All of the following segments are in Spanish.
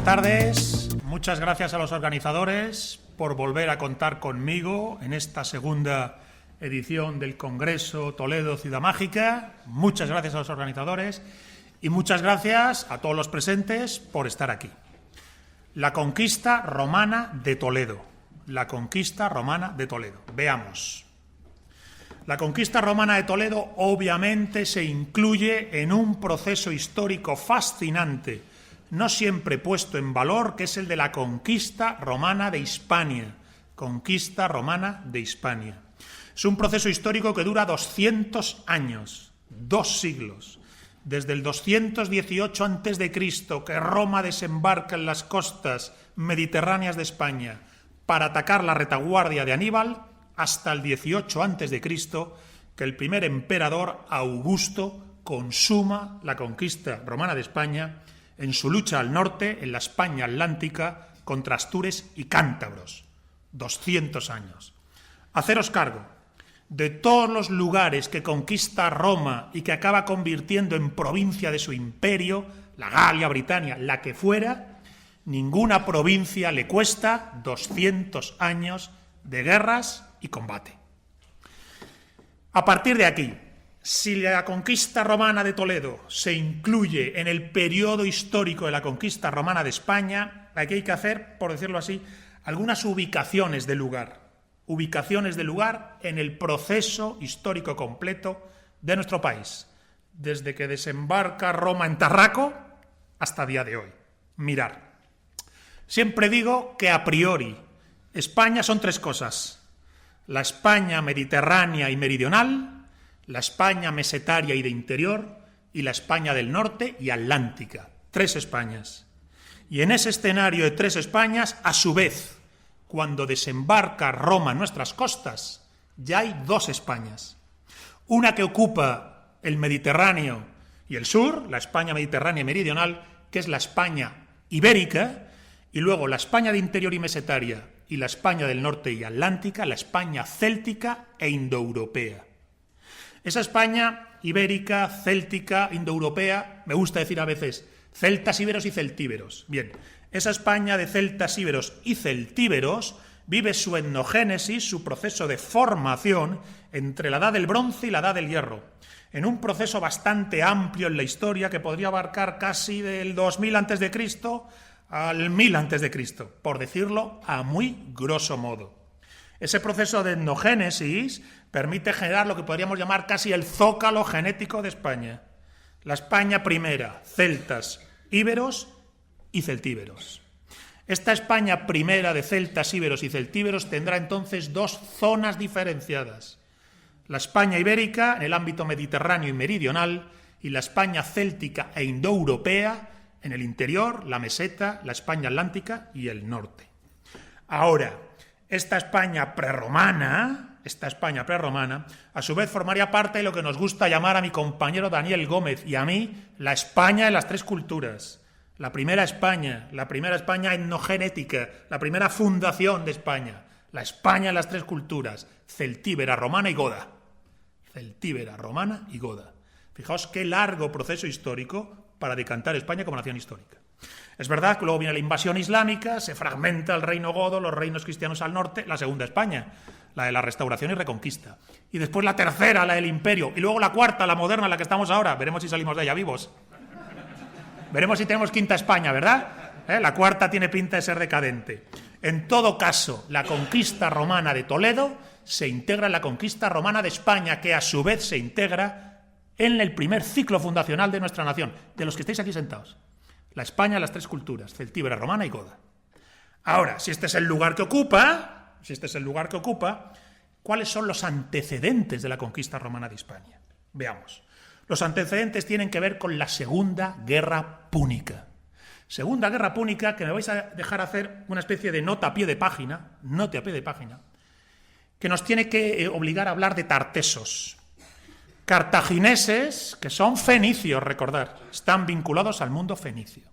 tardes. Muchas gracias a los organizadores por volver a contar conmigo en esta segunda edición del Congreso Toledo Ciudad Mágica. Muchas gracias a los organizadores y muchas gracias a todos los presentes por estar aquí. La conquista romana de Toledo. La conquista romana de Toledo. Veamos. La conquista romana de Toledo obviamente se incluye en un proceso histórico fascinante, no siempre puesto en valor, que es el de la conquista romana de Hispania. Conquista romana de Hispania. Es un proceso histórico que dura 200 años, 2 siglos. Desde el 218 a.C., que Roma desembarca en las costas mediterráneas de España para atacar la retaguardia de Aníbal, hasta el 18 a.C., que el primer emperador, Augusto, consuma la conquista romana de España en su lucha al norte, en la España atlántica, contra astures y cántabros. 200 años. Haceros cargo de todos los lugares que conquista Roma y que acaba convirtiendo en provincia de su imperio, la Galia, Britania, la que fuera, ninguna provincia le cuesta 200 años de guerras y combate. A partir de aquí, si la conquista romana de Toledo se incluye en el periodo histórico de la conquista romana de España, aquí hay que hacer, por decirlo así, algunas ubicaciones del lugar. Ubicaciones del lugar en el proceso histórico completo de nuestro país, desde que desembarca Roma en Tarraco hasta día de hoy. Mirar. Siempre digo que a priori España son 3 cosas: la España mediterránea y meridional, la España mesetaria y de interior, y la España del norte y atlántica. 3 Españas. Y en ese escenario de 3 Españas, a su vez, cuando desembarca Roma en nuestras costas, ya hay 2 Españas. Una que ocupa el Mediterráneo y el sur, la España mediterránea y meridional, que es la España ibérica, y luego la España de interior y mesetaria y la España del norte y atlántica, la España céltica e indoeuropea. Esa España ibérica, céltica, indoeuropea, me gusta decir a veces celtas, íberos y celtíberos. Bien, esa España de celtas, íberos y celtíberos vive su etnogénesis, su proceso de formación entre la edad del bronce y la edad del hierro, en un proceso bastante amplio en la historia que podría abarcar casi del 2000 a.C. al 1000 a.C., por decirlo a muy grosso modo. Ese proceso de etnogénesis permite generar lo que podríamos llamar casi el zócalo genético de España. La España primera, celtas, íberos y celtíberos. Esta España primera de celtas, íberos y celtíberos tendrá entonces 2 zonas diferenciadas: la España ibérica en el ámbito mediterráneo y meridional, y la España céltica e indoeuropea en el interior, la meseta, la España atlántica y el norte. Ahora, esta España prerromana, a su vez formaría parte de lo que nos gusta llamar a mi compañero Daniel Gómez y a mí la España de las 3 culturas. La primera España etnogenética, la primera fundación de España, la España de las 3 culturas, celtíbera, romana y goda. Celtíbera, romana y goda. Fijaos qué largo proceso histórico para decantar España como nación histórica. Es verdad que luego viene la invasión islámica, se fragmenta el reino godo, los reinos cristianos al norte, la segunda España, la de la restauración y reconquista. Y después la tercera, la del imperio. Y luego la cuarta, la moderna, la que estamos ahora. Veremos si salimos de ella vivos. Veremos si tenemos quinta España, ¿verdad? La cuarta tiene pinta de ser decadente. En todo caso, la conquista romana de Toledo se integra en la conquista romana de España, que a su vez se integra en el primer ciclo fundacional de nuestra nación, de los que estáis aquí sentados. La España de las 3 culturas, celtíbera, romana y goda. Ahora, si este es el lugar que ocupa, ¿cuáles son los antecedentes de la conquista romana de España? Veamos. Los antecedentes tienen que ver con la Segunda Guerra Púnica. Segunda Guerra Púnica, que me vais a dejar hacer una especie de nota a pie de página, que nos tiene que obligar a hablar de tartesos. Cartagineses, que son fenicios, recordar, están vinculados al mundo fenicio.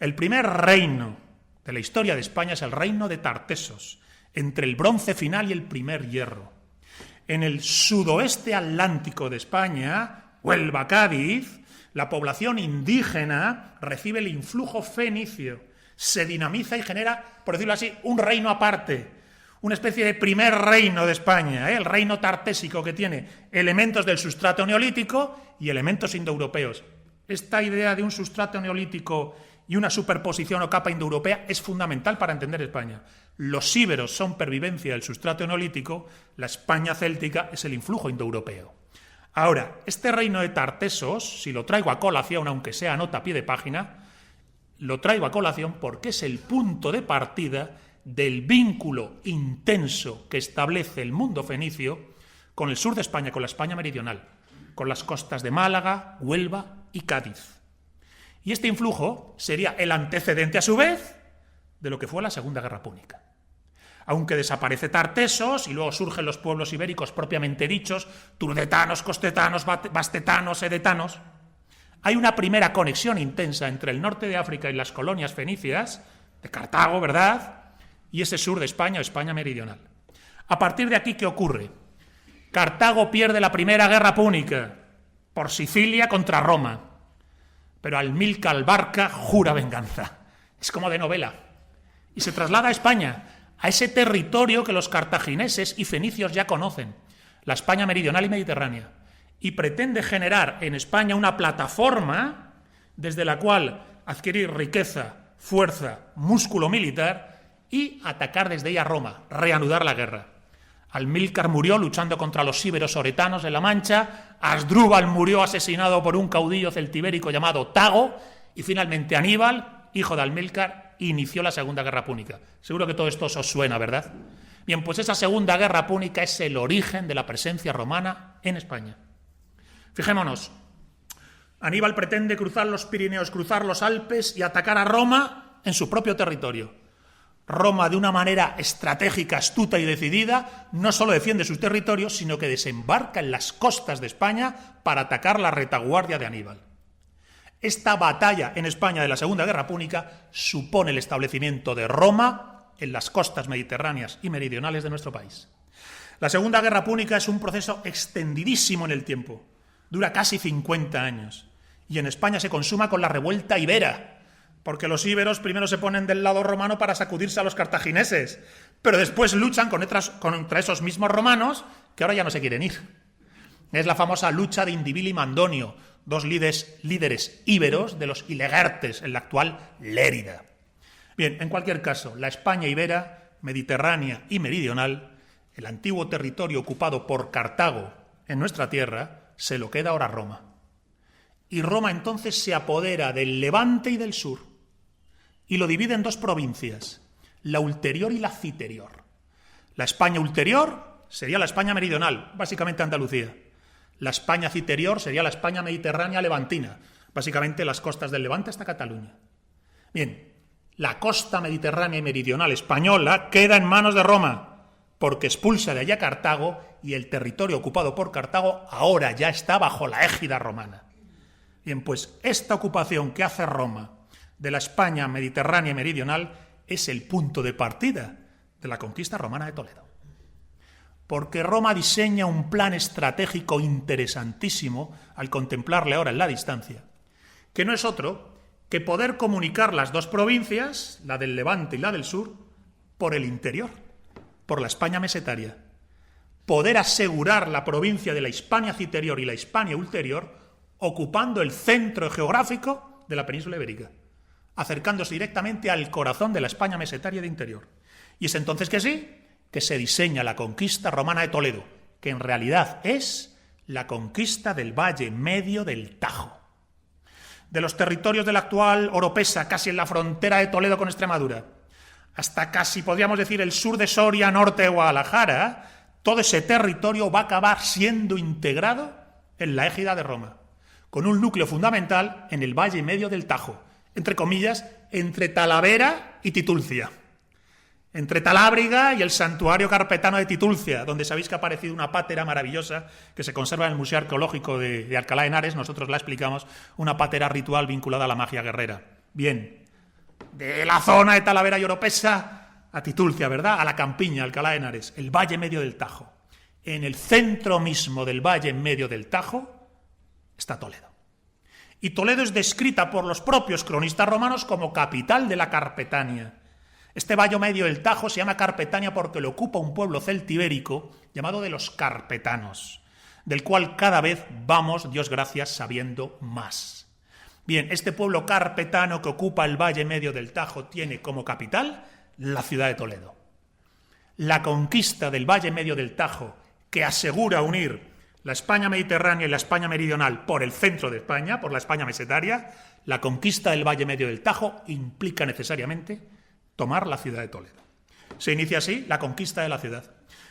El primer reino de la historia de España es el reino de Tartesos, entre el bronce final y el primer hierro. En el sudoeste atlántico de España, Huelva, Cádiz, la población indígena recibe el influjo fenicio. Se dinamiza y genera, por decirlo así, un reino aparte, una especie de primer reino de España, el reino tartésico, que tiene elementos del sustrato neolítico y elementos indoeuropeos. Esta idea de un sustrato neolítico y una superposición o capa indoeuropea es fundamental para entender España. Los íberos son pervivencia del sustrato neolítico, la España céltica es el influjo indoeuropeo. Ahora, este reino de Tartesos, si lo traigo a colación, aunque sea nota a pie de página, lo traigo a colación porque es el punto de partida del vínculo intenso que establece el mundo fenicio con el sur de España, con la España meridional, con las costas de Málaga, Huelva y Cádiz. Y este influjo sería el antecedente, a su vez, de lo que fue la Segunda Guerra Púnica. Aunque desaparece Tartesos y luego surgen los pueblos ibéricos propiamente dichos, turdetanos, costetanos, bastetanos, edetanos, hay una primera conexión intensa entre el norte de África y las colonias fenicias, de Cartago, ¿verdad?, y ese sur de España o España meridional. A partir de aquí, ¿qué ocurre? Cartago pierde la Primera Guerra Púnica por Sicilia contra Roma, pero Amílcar Barca jura venganza. Es como de novela. Y se traslada a España, a ese territorio que los cartagineses y fenicios ya conocen, la España meridional y mediterránea, y pretende generar en España una plataforma desde la cual adquirir riqueza, fuerza, músculo militar y atacar desde ella Roma, reanudar la guerra. Amílcar murió luchando contra los íberos oretanos en la Mancha, Asdrúbal murió asesinado por un caudillo celtibérico llamado Tago, y finalmente Aníbal, hijo de Amílcar, inició la Segunda Guerra Púnica. Seguro que todo esto os suena, ¿verdad? Bien, pues esa Segunda Guerra Púnica es el origen de la presencia romana en España. Fijémonos, Aníbal pretende cruzar los Pirineos, cruzar los Alpes y atacar a Roma en su propio territorio. Roma, de una manera estratégica, astuta y decidida, no solo defiende su territorio, sino que desembarca en las costas de España para atacar la retaguardia de Aníbal. Esta batalla en España de la Segunda Guerra Púnica supone el establecimiento de Roma en las costas mediterráneas y meridionales de nuestro país. La Segunda Guerra Púnica es un proceso extendidísimo en el tiempo, dura casi 50 años, y en España se consuma con la revuelta ibera, porque los íberos primero se ponen del lado romano para sacudirse a los cartagineses, pero después luchan contra esos mismos romanos que ahora ya no se quieren ir. Es la famosa lucha de Indivil y Mandonio, dos líderes íberos de los ilegertes en la actual Lérida. Bien, en cualquier caso, la España ibera, mediterránea y meridional, el antiguo territorio ocupado por Cartago en nuestra tierra, se lo queda ahora Roma. Y Roma entonces se apodera del Levante y del sur, y lo divide en dos provincias, la ulterior y la citerior. La España ulterior sería la España meridional, básicamente Andalucía. La España citerior sería la España mediterránea levantina, básicamente las costas del Levante hasta Cataluña. Bien, la costa mediterránea y meridional española queda en manos de Roma, porque expulsa de allá a Cartago y el territorio ocupado por Cartago ahora ya está bajo la égida romana. Bien, pues esta ocupación que hace Roma de la España mediterránea y meridional es el punto de partida de la conquista romana de Toledo. Porque Roma diseña un plan estratégico interesantísimo al contemplarle ahora en la distancia, que no es otro que poder comunicar las dos provincias, la del Levante y la del sur, por el interior, por la España mesetaria. Poder asegurar la provincia de la Hispania citerior y la Hispania ulterior, ocupando el centro geográfico de la península ibérica, acercándose directamente al corazón de la España mesetaria de interior. Y es entonces que sí, que se diseña la conquista romana de Toledo, que en realidad es la conquista del valle medio del Tajo. De los territorios de la actual Oropesa, casi en la frontera de Toledo con Extremadura, hasta casi, podríamos decir, el sur de Soria, norte de Guadalajara, todo ese territorio va a acabar siendo integrado en la égida de Roma, con un núcleo fundamental en el valle medio del Tajo, entre comillas, entre Talavera y Titulcia, entre Talábriga y el santuario carpetano de Titulcia, donde sabéis que ha aparecido una pátera maravillosa que se conserva en el Museo Arqueológico de Alcalá de Henares. Nosotros la explicamos, una pátera ritual vinculada a la magia guerrera. Bien, de la zona de Talavera y Oropesa a Titulcia, ¿verdad?, a la campiña, Alcalá de Henares, el valle medio del Tajo. En el centro mismo del valle medio del Tajo está Toledo. Y Toledo es descrita por los propios cronistas romanos como capital de la Carpetania. Este valle medio del Tajo se llama Carpetania porque lo ocupa un pueblo celtibérico llamado de los carpetanos, del cual cada vez vamos, Dios gracias, sabiendo más. Bien, este pueblo carpetano que ocupa el valle medio del Tajo tiene como capital la ciudad de Toledo. La conquista del valle medio del Tajo, que asegura unir la España mediterránea y la España meridional por el centro de España, por la España mesetaria, la conquista del valle medio del Tajo implica necesariamente tomar la ciudad de Toledo. Se inicia así la conquista de la ciudad.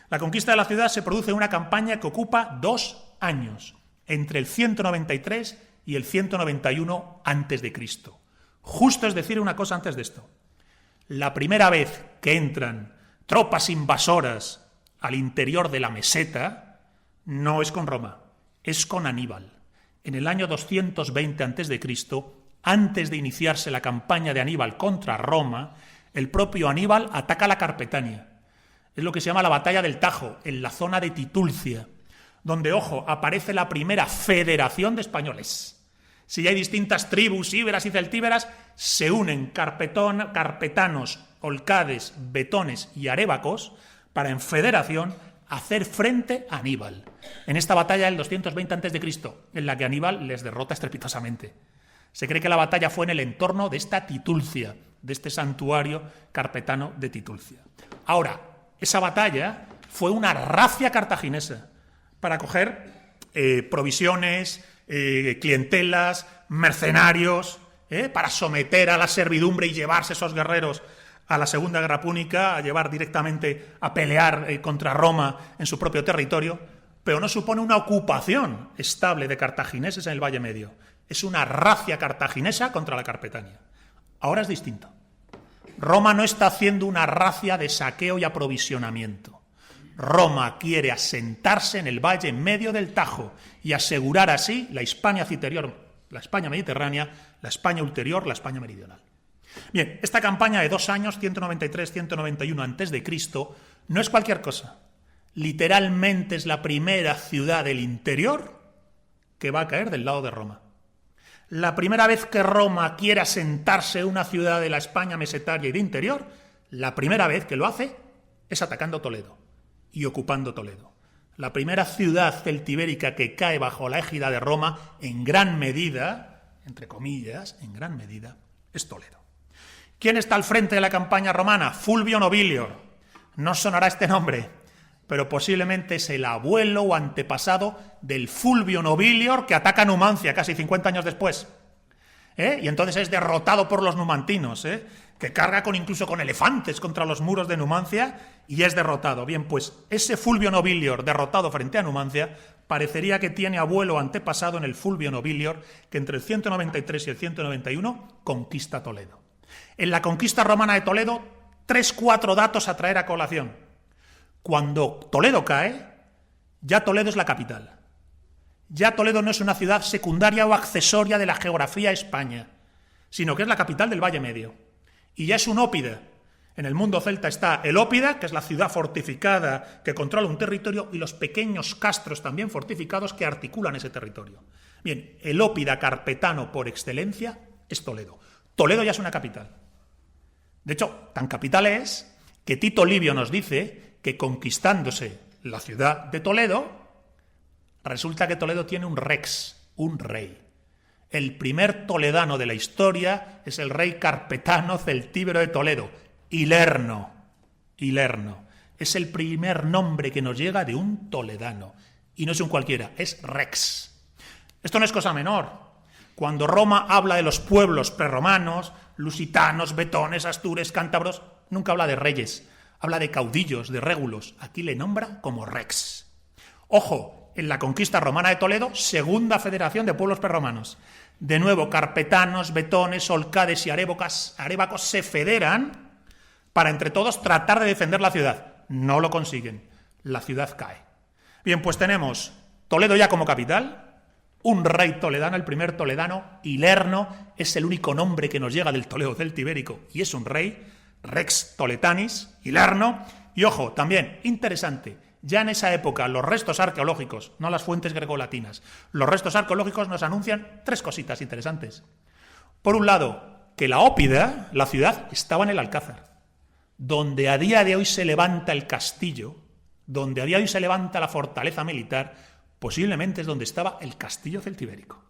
La conquista de la ciudad se produce en una campaña que ocupa 2 años, entre el 193 y el 191 a.C. Justo es decir una cosa antes de esto. La primera vez que entran tropas invasoras al interior de la meseta no es con Roma, es con Aníbal. En el año 220 a.C., antes de iniciarse la campaña de Aníbal contra Roma, el propio Aníbal ataca la Carpetania. Es lo que se llama la batalla del Tajo, en la zona de Titulcia, donde, ojo, aparece la primera federación de españoles. Si ya hay distintas tribus, íberas y celtíberas, se unen carpetanos, olcades, betones y arébacos para en federación hacer frente a Aníbal. En esta batalla del 220 a.C., en la que Aníbal les derrota estrepitosamente. Se cree que la batalla fue en el entorno de esta Titulcia, de este santuario carpetano de Titulcia. Ahora, esa batalla fue una racia cartaginesa para coger provisiones, clientelas, mercenarios, para someter a la servidumbre y llevarse esos guerreros a la Segunda Guerra Púnica, a llevar directamente a pelear contra Roma en su propio territorio, pero no supone una ocupación estable de cartagineses en el Valle Medio. Es una racia cartaginesa contra la Carpetania. Ahora es distinto. Roma no está haciendo una racia de saqueo y aprovisionamiento. Roma quiere asentarse en el Valle Medio del Tajo y asegurar así la Hispania citerior, la España mediterránea, la España ulterior, la España meridional. Bien, esta campaña de 2 años, 193-191 a.C., no es cualquier cosa. Literalmente es la primera ciudad del interior que va a caer del lado de Roma. La primera vez que Roma quiere asentarse en una ciudad de la España mesetaria y de interior, la primera vez que lo hace es atacando Toledo y ocupando Toledo. La primera ciudad celtibérica que cae bajo la égida de Roma, en gran medida, entre comillas, en gran medida, es Toledo. ¿Quién está al frente de la campaña romana? Fulvio Nobilior. No sonará este nombre, pero posiblemente es el abuelo o antepasado del Fulvio Nobilior que ataca Numancia casi 50 años después. Y entonces es derrotado por los numantinos, que carga incluso con elefantes contra los muros de Numancia y es derrotado. Bien, pues ese Fulvio Nobilior derrotado frente a Numancia parecería que tiene abuelo o antepasado en el Fulvio Nobilior que entre el 193 y el 191 conquista Toledo. En la conquista romana de Toledo, 3-4 datos a traer a colación. Cuando Toledo cae, ya Toledo es la capital. Ya Toledo no es una ciudad secundaria o accesoria de la geografía de España, sino que es la capital del Valle Medio. Y ya es un ópida. En el mundo celta está el ópida, que es la ciudad fortificada que controla un territorio, y los pequeños castros también fortificados que articulan ese territorio. Bien, el ópida carpetano por excelencia es Toledo. Toledo ya es una capital. De hecho, tan capital es que Tito Livio nos dice que conquistándose la ciudad de Toledo, resulta que Toledo tiene un rex, un rey. El primer toledano de la historia es el rey carpetano celtíbero de Toledo, Hilerno. Hilerno. Es el primer nombre que nos llega de un toledano. Y no es un cualquiera, es rex. Esto no es cosa menor. Cuando Roma habla de los pueblos prerromanos, lusitanos, betones, astures, cántabros, nunca habla de reyes, habla de caudillos, de régulos. Aquí le nombra como rex. Ojo, en la conquista romana de Toledo, segunda federación de pueblos prerromanos. De nuevo, carpetanos, betones, olcades y arébacos se federan para entre todos tratar de defender la ciudad. No lo consiguen. La ciudad cae. Bien, pues tenemos Toledo ya como capital. Un rey toledano, el primer toledano, Hilerno, es el único nombre que nos llega del Toledo celtibérico y es un rey, Rex Toletanis, Hilerno. Y ojo, también, interesante, Ya en esa época los restos arqueológicos, no las fuentes grecolatinas, los restos arqueológicos nos anuncian tres cositas interesantes. Por un lado, que la Ópida, la ciudad, estaba en el Alcázar, donde a día de hoy se levanta el castillo, donde a día de hoy se levanta la fortaleza militar, posiblemente es donde estaba el castillo celtibérico.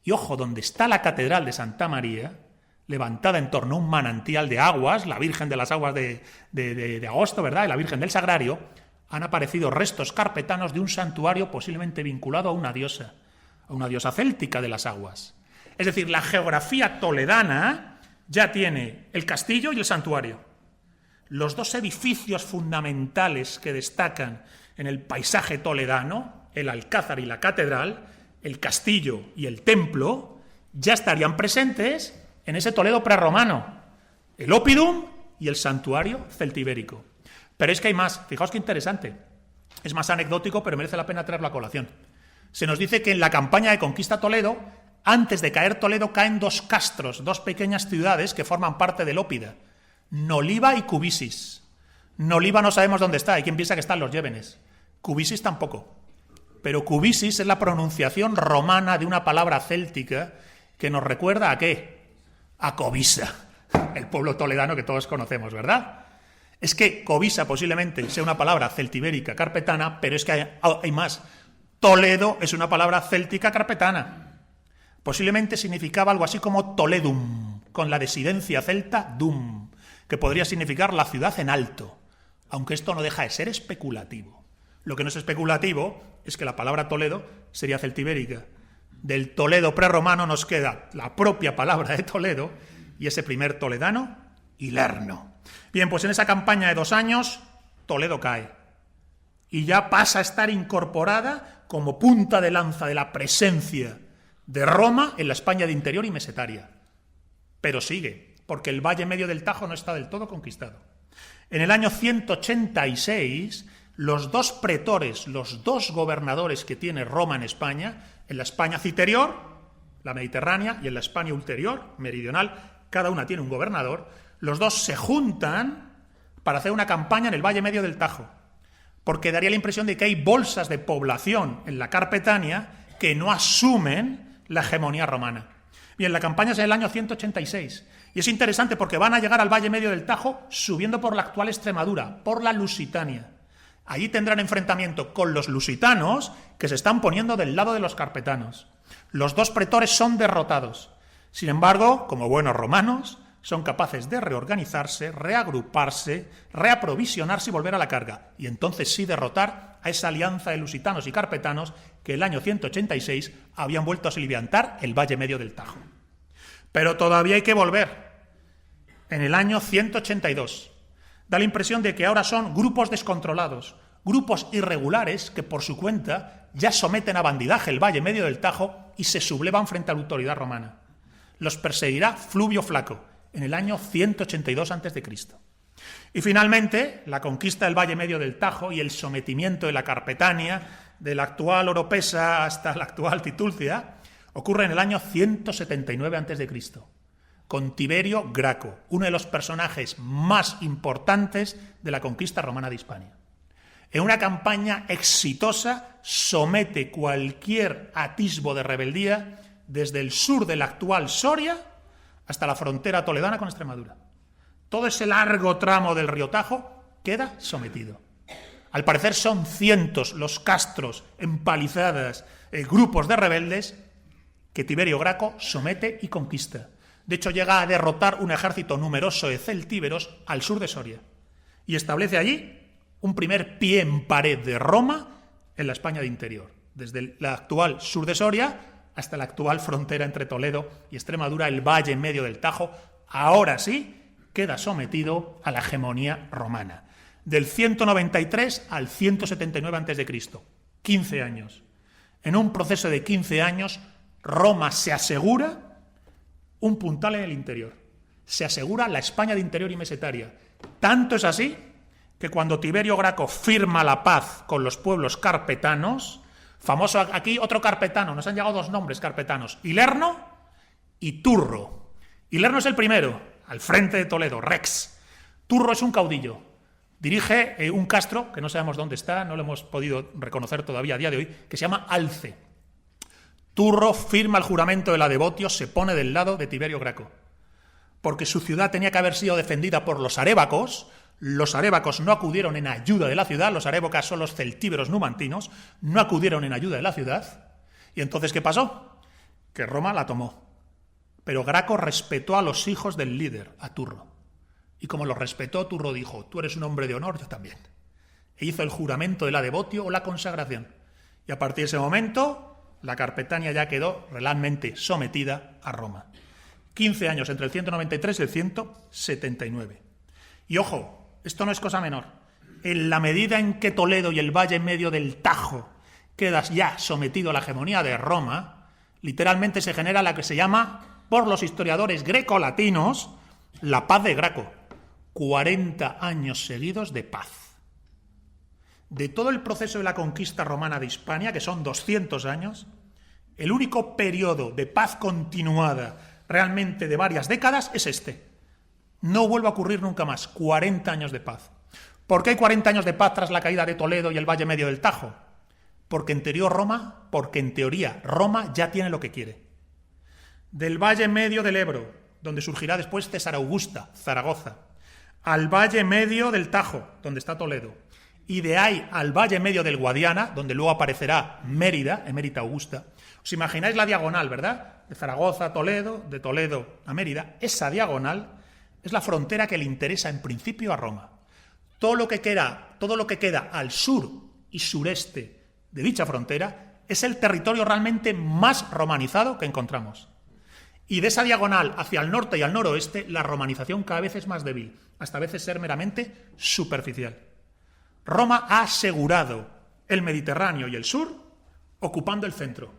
Y ojo, donde está la catedral de Santa María, levantada en torno a un manantial de aguas, la Virgen de las Aguas de Agosto, ¿verdad?, y la Virgen del Sagrario, han aparecido restos carpetanos de un santuario posiblemente vinculado a una diosa céltica de las aguas. Es decir, la geografía toledana ya tiene el castillo y el santuario. Los dos edificios fundamentales que destacan en el paisaje toledano, el Alcázar y la catedral, el castillo y el templo, ya estarían presentes en ese Toledo prerromano, el Oppidum y el santuario celtibérico. Pero es que hay más, fijaos qué interesante, es más anecdótico, pero merece la pena traerlo a colación. Se nos dice que en la campaña de conquista a Toledo, antes de caer Toledo, caen dos castros, dos pequeñas ciudades que forman parte del Ópida, Noliva y Cubisis. Noliva no sabemos dónde está, hay quien piensa que están los Llévenes. Cubisis tampoco. Pero Cubisis es la pronunciación romana de una palabra céltica que nos recuerda ¿a qué? A Covisa, el pueblo toledano que todos conocemos, ¿verdad? Es que Covisa posiblemente sea una palabra celtibérica carpetana, pero es que hay más. Toledo es una palabra céltica carpetana. Posiblemente significaba algo así como Toledum, con la desidencia celta dum, que podría significar la ciudad en alto, aunque esto no deja de ser especulativo. Lo que no es especulativo es que la palabra Toledo sería celtibérica. Del Toledo prerromano nos queda la propia palabra de Toledo y ese primer toledano, Hilerno. Bien, pues en esa campaña de 2 años, Toledo cae y ya pasa a estar incorporada como punta de lanza de la presencia de Roma en la España de interior y mesetaria. Pero sigue, porque el Valle Medio del Tajo no está del todo conquistado. En el año 186, los dos pretores, los dos gobernadores que tiene Roma en España, en la España citerior, la mediterránea, y en la España ulterior, meridional, cada una tiene un gobernador, los dos se juntan para hacer una campaña en el Valle Medio del Tajo, porque daría la impresión de que hay bolsas de población en la Carpetania que no asumen la hegemonía romana. Bien, la campaña es en el año 186, y es interesante porque van a llegar al Valle Medio del Tajo subiendo por la actual Extremadura, por la Lusitania. Allí tendrán enfrentamiento con los lusitanos, que se están poniendo del lado de los carpetanos. Los dos pretores son derrotados. Sin embargo, como buenos romanos, son capaces de reorganizarse, reagruparse, reaprovisionarse y volver a la carga. Y entonces sí derrotar a esa alianza de lusitanos y carpetanos que el año 186 habían vuelto a soliviantar el Valle Medio del Tajo. Pero todavía hay que volver. En el año 182... da la impresión de que ahora son grupos descontrolados, grupos irregulares que por su cuenta ya someten a bandidaje el Valle Medio del Tajo y se sublevan frente a la autoridad romana. Los perseguirá Fluvio Flaco en el año 182 a.C. Y finalmente, la conquista del Valle Medio del Tajo y el sometimiento de la Carpetania, de la actual Oropesa hasta la actual Titulcia, ocurre en el año 179 a.C., con Tiberio Graco, uno de los personajes más importantes de la conquista romana de Hispania. En una campaña exitosa somete cualquier atisbo de rebeldía desde el sur de la actual Soria hasta la frontera toledana con Extremadura. Todo ese largo tramo del río Tajo queda sometido. Al parecer son cientos los castros, empalizadas, grupos de rebeldes que Tiberio Graco somete y conquista. De hecho, llega a derrotar un ejército numeroso de celtíberos al sur de Soria y establece allí un primer pie en pared de Roma en la España de interior, desde el actual sur de Soria hasta la actual frontera entre Toledo y Extremadura, el Valle Medio del Tajo, ahora sí queda sometido a la hegemonía romana. Del 193 al 179 a.C., 15 años. En un proceso de 15 años, Roma se asegura un puntal en el interior. Se asegura la España de interior y mesetaria. Tanto es así que cuando Tiberio Graco firma la paz con los pueblos carpetanos, famoso aquí otro carpetano, nos han llegado 2 nombres carpetanos, Hilerno y Turro. Hilerno es el primero, al frente de Toledo, Rex. Turro es un caudillo. Dirige un castro, que no sabemos dónde está, no lo hemos podido reconocer todavía a día de hoy, que se llama Alce. Turro firma el juramento de la Devotio, se pone del lado de Tiberio Graco, porque su ciudad tenía que haber sido defendida por los arévacos no acudieron en ayuda de la ciudad, los arévacos son los celtíberos numantinos, no acudieron en ayuda de la ciudad, y entonces ¿qué pasó? Que Roma la tomó. Pero Graco respetó a los hijos del líder, a Turro. Y como los respetó, Turro dijo, tú eres un hombre de honor, yo también. E hizo el juramento de la Devotio o la consagración. Y a partir de ese momento, la Carpetania ya quedó realmente sometida a Roma. 15 años entre el 193 y el 179. Y ojo, esto no es cosa menor. En la medida en que Toledo y el Valle Medio del Tajo quedas ya sometido a la hegemonía de Roma, literalmente se genera la que se llama, por los historiadores grecolatinos, la paz de Graco. 40 años seguidos de paz. De todo el proceso de la conquista romana de Hispania, que son 200 años, el único periodo de paz continuada realmente de varias décadas es este. No vuelve a ocurrir nunca más. 40 años de paz. ¿Por qué hay 40 años de paz tras la caída de Toledo y el Valle Medio del Tajo? Porque en teoría Roma ya tiene lo que quiere. Del Valle Medio del Ebro, donde surgirá después César Augusta, Zaragoza, al Valle Medio del Tajo, donde está Toledo, y de ahí al Valle Medio del Guadiana, donde luego aparecerá Mérida, Emérita Augusta. ¿Os imagináis la diagonal, verdad? De Zaragoza a Toledo, de Toledo a Mérida. Esa diagonal es la frontera que le interesa en principio a Roma. Todo lo que queda al sur y sureste de dicha frontera es el territorio realmente más romanizado que encontramos. Y de esa diagonal hacia el norte y al noroeste, la romanización cada vez es más débil, hasta a veces ser meramente superficial. Roma ha asegurado el Mediterráneo y el sur ocupando el centro.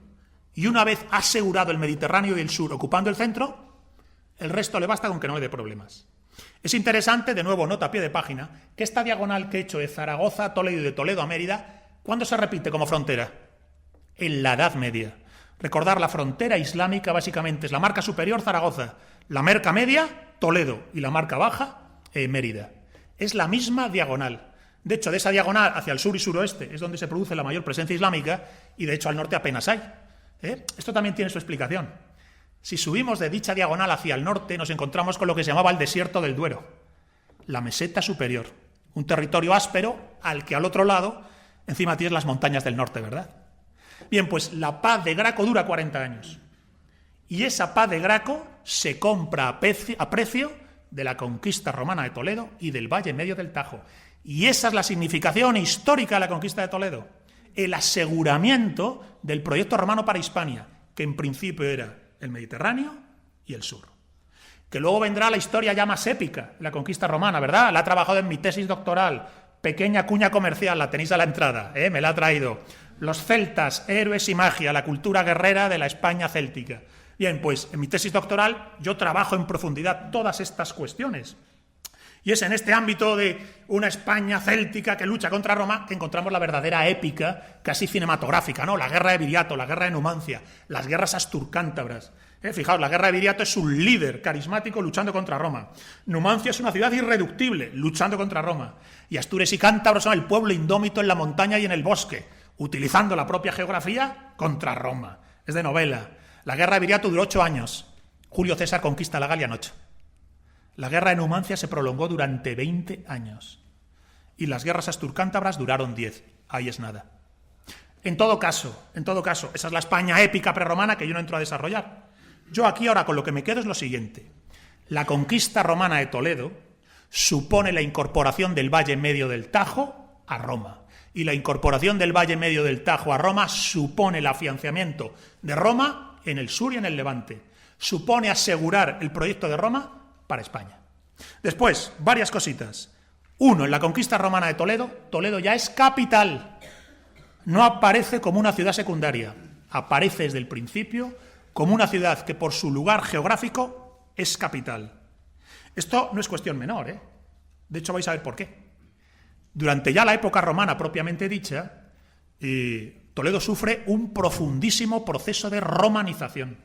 Y una vez asegurado el Mediterráneo y el sur ocupando el centro, el resto le basta con que no le dé problemas. Es interesante, de nuevo nota a pie de página, que esta diagonal que he hecho de Zaragoza a Toledo y de Toledo a Mérida, ¿cuándo se repite como frontera? En la Edad Media. Recordar, la frontera islámica básicamente es la marca superior Zaragoza, la marca media Toledo y la marca baja Mérida. Es la misma diagonal. De hecho, de esa diagonal hacia el sur y suroeste es donde se produce la mayor presencia islámica y de hecho al norte apenas hay. Esto también tiene su explicación. Si subimos de dicha diagonal hacia el norte nos encontramos con lo que se llamaba el desierto del Duero, la meseta superior, un territorio áspero al que al otro lado encima tienes las montañas del norte, ¿verdad? Bien, pues la paz de Graco dura 40 años. Y esa paz de Graco se compra a precio de la conquista romana de Toledo y del Valle Medio del Tajo. Y esa es la significación histórica de la conquista de Toledo. El aseguramiento del proyecto romano para Hispania, que en principio era el Mediterráneo y el sur. Que luego vendrá la historia ya más épica, la conquista romana, ¿verdad? La he trabajado en mi tesis doctoral. Pequeña cuña comercial, la tenéis a la entrada, me la ha traído. Los celtas, héroes y magia, la cultura guerrera de la España céltica. Bien, pues en mi tesis doctoral yo trabajo en profundidad todas estas cuestiones. Y es en este ámbito de una España céltica que lucha contra Roma que encontramos la verdadera épica, casi cinematográfica, ¿no? La guerra de Viriato, la guerra de Numancia, las guerras asturcántabras. Fijaos, la guerra de Viriato es un líder carismático luchando contra Roma. Numancia es una ciudad irreductible luchando contra Roma. Y Astures y Cántabros son el pueblo indómito en la montaña y en el bosque, utilizando la propia geografía contra Roma. Es de novela. La guerra de Viriato duró 8 años. Julio César conquista la Galia en 8. La guerra de Numancia se prolongó durante 20 años. Y las guerras asturcántabras duraron 10. Ahí es nada. En todo caso, esa es la España épica prerromana que yo no entro a desarrollar. Yo aquí ahora con lo que me quedo es lo siguiente. La conquista romana de Toledo supone la incorporación del Valle Medio del Tajo a Roma. Y la incorporación del Valle Medio del Tajo a Roma supone el afianzamiento de Roma en el sur y en el Levante. Supone asegurar el proyecto de Roma para España. Después, varias cositas. Uno, en la conquista romana de Toledo, Toledo ya es capital. No aparece como una ciudad secundaria. Aparece desde el principio como una ciudad que por su lugar geográfico es capital. Esto no es cuestión menor, De hecho, vais a ver por qué. Durante ya la época romana propiamente dicha, Toledo sufre un profundísimo proceso de romanización.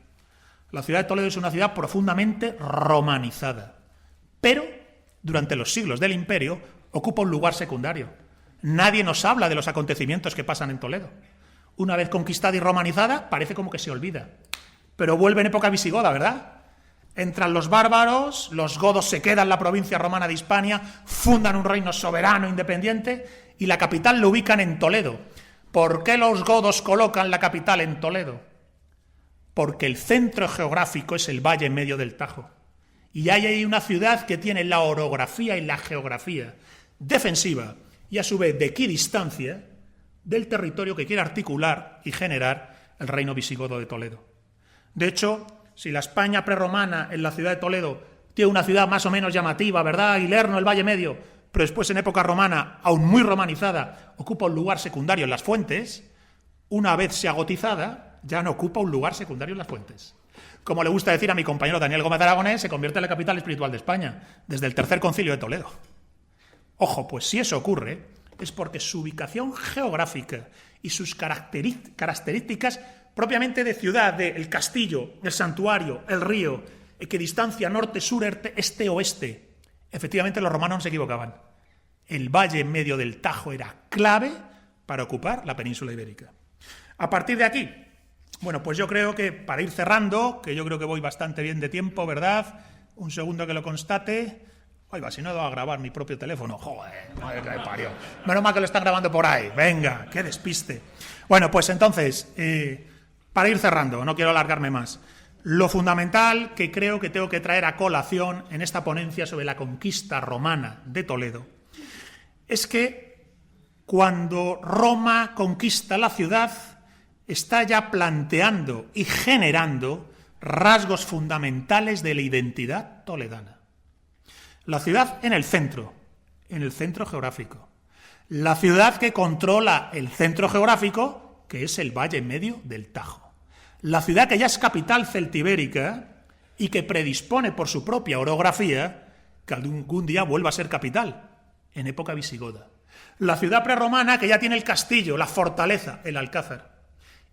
La ciudad de Toledo es una ciudad profundamente romanizada. Pero, durante los siglos del imperio, ocupa un lugar secundario. Nadie nos habla de los acontecimientos que pasan en Toledo. Una vez conquistada y romanizada, parece como que se olvida. Pero vuelve en época visigoda, ¿verdad? Entran los bárbaros, los godos se quedan en la provincia romana de Hispania, fundan un reino soberano independiente y la capital lo ubican en Toledo. ¿Por qué los godos colocan la capital en Toledo? Porque el centro geográfico es el valle medio del Tajo. Y hay ahí una ciudad que tiene la orografía y la geografía defensiva y a su vez de equidistancia del territorio que quiere articular y generar el reino visigodo de Toledo. De hecho, si la España prerromana en la ciudad de Toledo tiene una ciudad más o menos llamativa, ¿verdad? Ilerno, el Valle Medio, pero después en época romana, aún muy romanizada, ocupa un lugar secundario en las fuentes, una vez sea gotizada, ya no ocupa un lugar secundario en las fuentes. Como le gusta decir a mi compañero Daniel Gómez de Aragonés, se convierte en la capital espiritual de España, desde el Tercer Concilio de Toledo. Ojo, pues si eso ocurre, es porque su ubicación geográfica y sus características propiamente de ciudad, del castillo, el santuario, el río, equidistancia norte, sur, este, oeste. Efectivamente, los romanos no se equivocaban. El valle en medio del Tajo era clave para ocupar la península ibérica. A partir de aquí, bueno, pues yo creo que para ir cerrando, que yo creo que voy bastante bien de tiempo, ¿verdad? Un segundo que lo constate. Oiga, si no he dado a grabar mi propio teléfono. Joder, madre que me parió. Menos mal que lo están grabando por ahí. Venga, qué despiste. Bueno, pues entonces, para ir cerrando, no quiero alargarme más. Lo fundamental que creo que tengo que traer a colación en esta ponencia sobre la conquista romana de Toledo es que cuando Roma conquista la ciudad, está ya planteando y generando rasgos fundamentales de la identidad toledana. La ciudad en el centro geográfico. La ciudad que controla el centro geográfico, que es el valle medio del Tajo. La ciudad que ya es capital celtibérica y que predispone por su propia orografía que algún día vuelva a ser capital, en época visigoda. La ciudad prerromana que ya tiene el castillo, la fortaleza, el alcázar,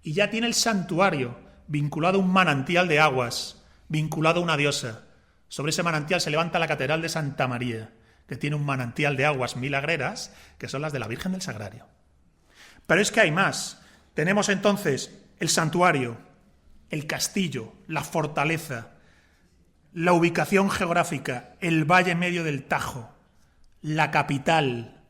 y ya tiene el santuario, vinculado a un manantial de aguas, vinculado a una diosa. Sobre ese manantial se levanta la Catedral de Santa María, que tiene un manantial de aguas milagreras, que son las de la Virgen del Sagrario. Pero es que hay más. Tenemos entonces el santuario, el castillo, la fortaleza, la ubicación geográfica, el valle medio del Tajo, la capital,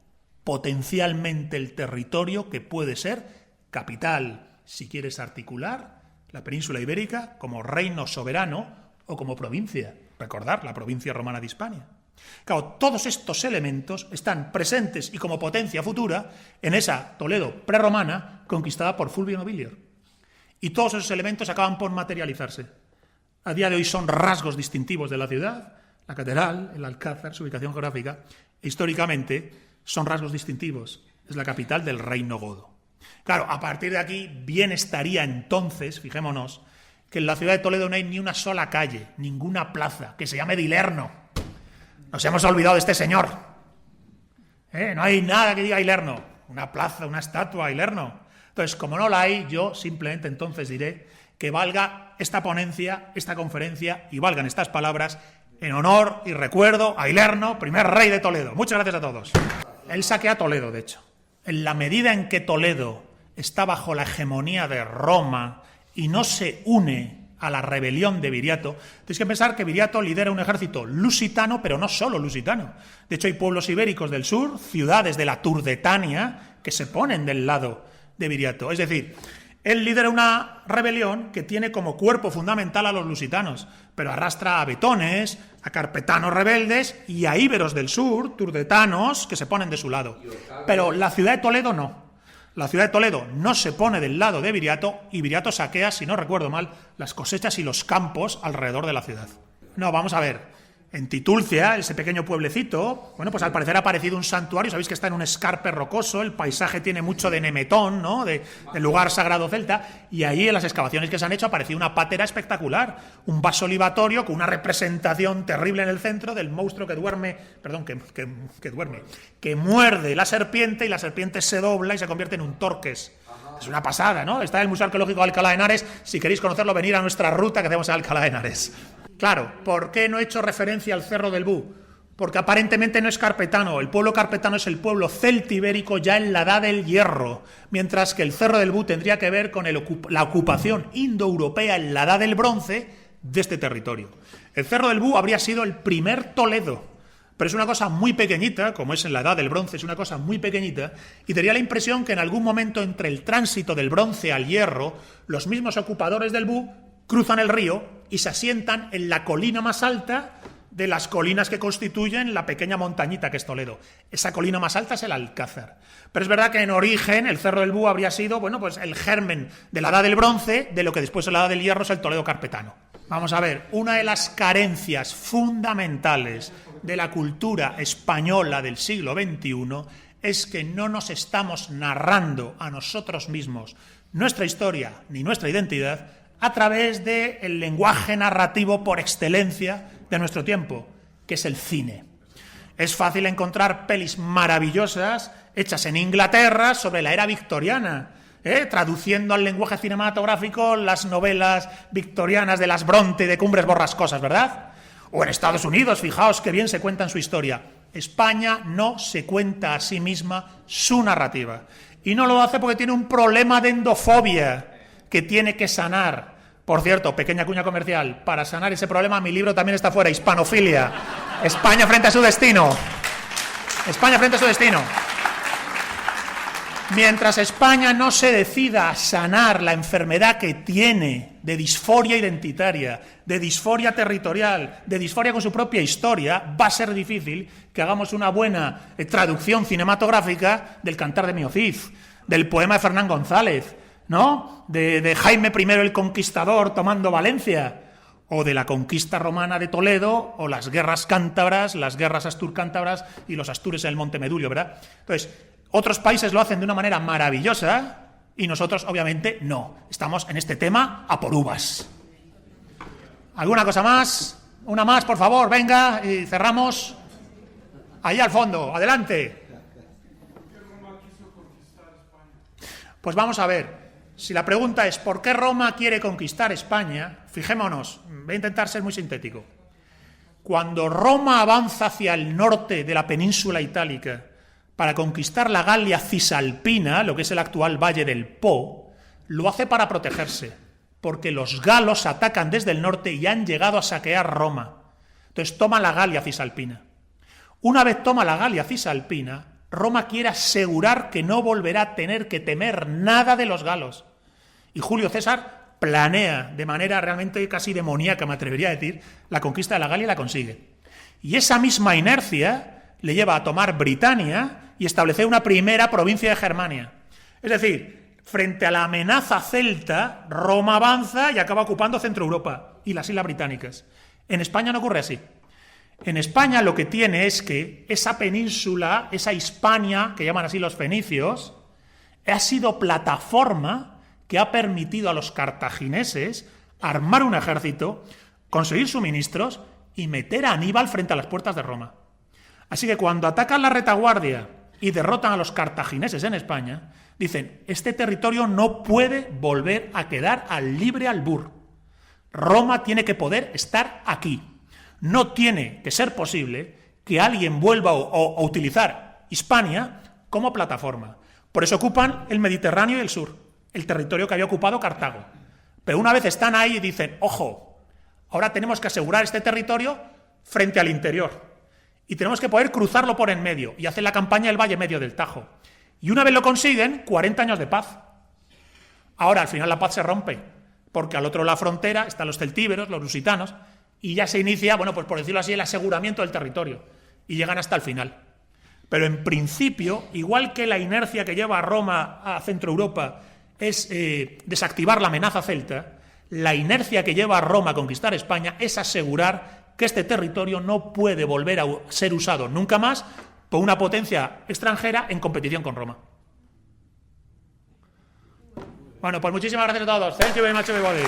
potencialmente el territorio que puede ser capital, si quieres articular la península ibérica como reino soberano o como provincia. Recordar, la provincia romana de Hispania. Claro, todos estos elementos están presentes y como potencia futura en esa Toledo prerromana conquistada por Fulvio Nobilior. Y todos esos elementos acaban por materializarse. A día de hoy son rasgos distintivos de la ciudad, la catedral, el alcázar, su ubicación geográfica. E históricamente son rasgos distintivos. Es la capital del reino godo. Claro, a partir de aquí bien estaría entonces, fijémonos, que en la ciudad de Toledo no hay ni una sola calle, ninguna plaza, que se llame de Ilerno. Nos hemos olvidado de este señor. No hay nada que diga Ilerno. Una plaza, una estatua, Ilerno. Entonces, como no la hay, yo simplemente entonces diré que valga esta ponencia, esta conferencia, y valgan estas palabras en honor y recuerdo a Ilerno, primer rey de Toledo. Muchas gracias a todos. Él saquea Toledo, de hecho. En la medida en que Toledo está bajo la hegemonía de Roma y no se une a la rebelión de Viriato, tenéis que pensar que Viriato lidera un ejército lusitano, pero no solo lusitano. De hecho, hay pueblos ibéricos del sur, ciudades de la Turdetania, que se ponen del lado de Viriato. Es decir, él lidera una rebelión que tiene como cuerpo fundamental a los lusitanos, pero arrastra a betones, a carpetanos rebeldes y a íberos del sur, turdetanos, que se ponen de su lado. Pero la ciudad de Toledo no. La ciudad de Toledo no se pone del lado de Viriato y Viriato saquea, si no recuerdo mal, las cosechas y los campos alrededor de la ciudad. No, vamos a ver. En Titulcia, ese pequeño pueblecito, bueno, pues al parecer ha aparecido un santuario, sabéis que está en un escarpe rocoso, el paisaje tiene mucho de Nemetón, ¿no?, del lugar sagrado celta, y ahí en las excavaciones que se han hecho ha aparecido una pátera espectacular, un vaso libatorio con una representación terrible en el centro del monstruo que duerme, perdón, que muerde la serpiente y la serpiente se dobla y se convierte en un torques. Es una pasada, ¿no? Está en el Museo Arqueológico de Alcalá de Henares, si queréis conocerlo, venir a nuestra ruta que hacemos a Alcalá de Henares. Claro, ¿por qué no he hecho referencia al Cerro del Bú? porque aparentemente no es carpetano. El pueblo carpetano es el pueblo celtibérico ya en la Edad del Hierro, mientras que el Cerro del Bu tendría que ver con la ocupación indoeuropea en la Edad del Bronce de este territorio. El Cerro del Bu habría sido el primer Toledo, pero es una cosa muy pequeñita, como es en la Edad del Bronce, es una cosa muy pequeñita, y daría la impresión que en algún momento entre el tránsito del Bronce al Hierro, los mismos ocupadores del Bu cruzan el río y se asientan en la colina más alta de las colinas que constituyen la pequeña montañita que es Toledo. Esa colina más alta es el Alcázar. Pero es verdad que en origen el Cerro del Bu habría sido, bueno, pues el germen de la Edad del Bronce, de lo que después en la Edad del Hierro es el Toledo carpetano. Vamos a ver, una de las carencias fundamentales de la cultura española del siglo XXI es que no nos estamos narrando a nosotros mismos nuestra historia ni nuestra identidad a través del lenguaje narrativo por excelencia de nuestro tiempo, que es el cine. Es fácil encontrar pelis maravillosas hechas en Inglaterra sobre la era victoriana, traduciendo al lenguaje cinematográfico las novelas victorianas de las Bronte, de Cumbres Borrascosas, ¿verdad? O en Estados Unidos, fijaos qué bien se cuentan su historia. España no se cuenta a sí misma su narrativa. Y no lo hace porque tiene un problema de endofobia que tiene que sanar. Por cierto, pequeña cuña comercial, para sanar ese problema mi libro también está fuera, Hispanofilia. España frente a su destino. España frente a su destino. Mientras España no se decida a sanar la enfermedad que tiene de disforia identitaria, de disforia territorial, de disforia con su propia historia, va a ser difícil que hagamos una buena traducción cinematográfica del Cantar de Mio Cid, del poema de Fernán González, ¿no? De Jaime I el Conquistador tomando Valencia, o de la conquista romana de Toledo, o las guerras cántabras, las guerras asturcántabras y los astures en el Monte Medullo, ¿verdad? Entonces, otros países lo hacen de una manera maravillosa y nosotros, obviamente, no. Estamos en este tema a por uvas. ¿Alguna cosa más? Una más, por favor, venga, y cerramos. Allá al fondo, adelante. ¿Por qué Roma quiso conquistar España? Pues vamos a ver. Si la pregunta es ¿por qué Roma quiere conquistar España? Fijémonos, voy a intentar ser muy sintético. Cuando Roma avanza hacia el norte de la península itálica para conquistar la Galia cisalpina, lo que es el actual Valle del Po, lo hace para protegerse, porque los galos atacan desde el norte y han llegado a saquear Roma. Entonces toma la Galia cisalpina. Una vez toma la Galia cisalpina, Roma quiere asegurar que no volverá a tener que temer nada de los galos. Y Julio César planea de manera realmente casi demoníaca, me atrevería a decir, la conquista de la Galia y la consigue. Y esa misma inercia le lleva a tomar Britania y establecer una primera provincia de Germania. Es decir, frente a la amenaza celta, Roma avanza y acaba ocupando Centro Europa y las Islas Británicas. En España no ocurre así. En España lo que tiene es que esa península, esa Hispania, que llaman así los fenicios, ha sido plataforma que ha permitido a los cartagineses armar un ejército, conseguir suministros y meter a Aníbal frente a las puertas de Roma. Así que cuando atacan la retaguardia y derrotan a los cartagineses en España, dicen, este territorio no puede volver a quedar al libre albur. Roma tiene que poder estar aquí. No tiene que ser posible que alguien vuelva a utilizar Hispania como plataforma. Por eso ocupan el Mediterráneo y el sur, el territorio que había ocupado Cartago. Pero una vez están ahí dicen, ojo, ahora tenemos que asegurar este territorio frente al interior. Y tenemos que poder cruzarlo por en medio. Y hacen la campaña del Valle Medio del Tajo. Y una vez lo consiguen, 40 años de paz. Ahora, al final la paz se rompe, porque al otro lado de la frontera están los celtíberos, los lusitanos, y ya se inicia, bueno, pues por decirlo así, el aseguramiento del territorio. Y llegan hasta el final. Pero en principio, igual que la inercia que lleva a Roma a Centro Europa es desactivar la amenaza celta, la inercia que lleva a Roma a conquistar España es asegurar que este territorio no puede volver a ser usado nunca más por una potencia extranjera en competición con Roma. Bueno, pues muchísimas gracias a todos. Thank you very much, everybody.